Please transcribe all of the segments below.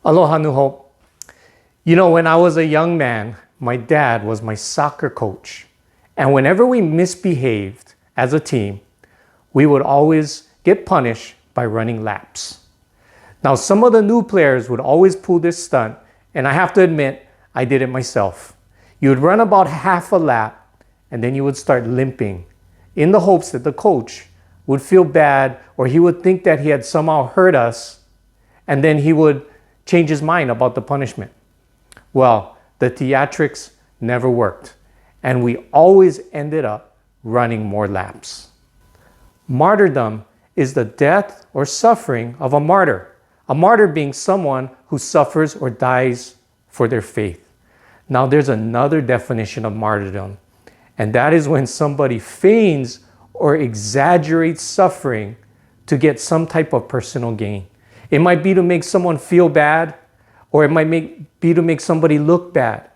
Aloha, New Hope. You know, when I was a young man, my dad was my soccer coach. And whenever we misbehaved as a team, we would always get punished by running laps. Now, some of the new players would always pull this stunt, and I have to admit, I did it myself. You would run about half a lap, and then you would start limping in the hopes that the coach would feel bad or he would think that he had somehow hurt us, and then he would change his mind about the punishment. Well, the theatrics never worked, and we always ended up running more laps. Martyrdom is the death or suffering of a martyr. A martyr being someone who suffers or dies for their faith. Now there's another definition of martyrdom, and that is when somebody feigns or exaggerates suffering to get some type of personal gain. It might be to make someone feel bad, or it might be to make somebody look bad.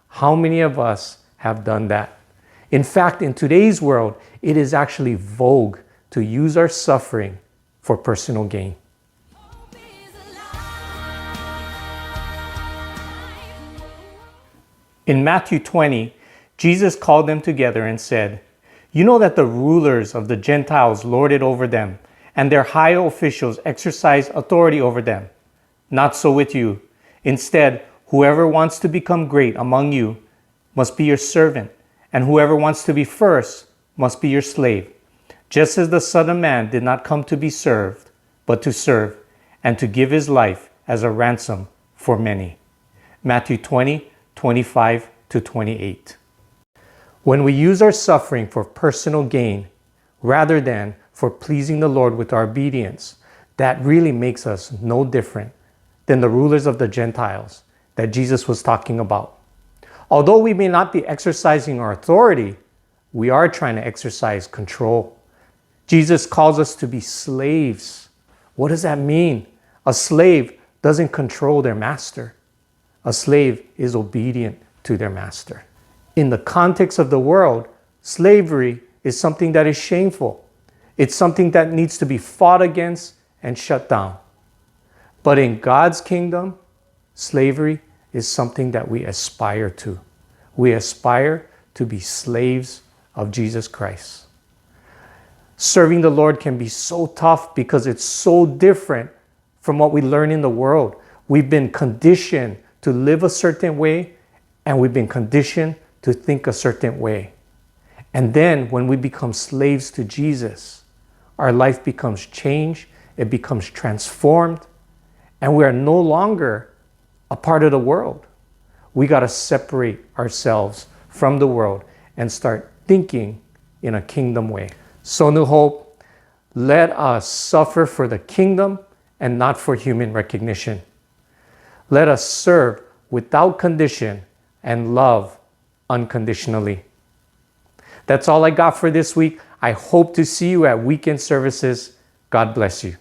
How many of us have done that? In fact, in today's world, it is actually vogue to use our suffering for personal gain. In Matthew 20, Jesus called them together and said, "You know that the rulers of the Gentiles lord it over them, and their high officials exercise authority over them. Not so with you. Instead, whoever wants to become great among you must be your servant, and whoever wants to be first must be your slave. Just as the Son of Man did not come to be served, but to serve, and to give his life as a ransom for many." Matthew 20, 25 to 28. When we use our suffering for personal gain rather than for pleasing the Lord with our obedience, that really makes us no different than the rulers of the Gentiles that Jesus was talking about. Although we may not be exercising our authority, we are trying to exercise control. Jesus calls us to be slaves. What does that mean? A slave doesn't control their master. A slave is obedient to their master. In the context of the world, slavery is something that is shameful. It's something that needs to be fought against and shut down. But in God's kingdom, slavery is something that we aspire to. We aspire to be slaves of Jesus Christ. Serving the Lord can be so tough because it's so different from what we learn in the world. We've been conditioned to live a certain way, and we've been conditioned to think a certain way. And then when we become slaves to Jesus, our life becomes changed, it becomes transformed, and we are no longer a part of the world. We got to separate ourselves from the world and start thinking in a kingdom way. So, New Hope, let us suffer for the kingdom and not for human recognition. Let us serve without condition and love unconditionally. That's all I got for this week. I hope to see you at weekend services. God bless you.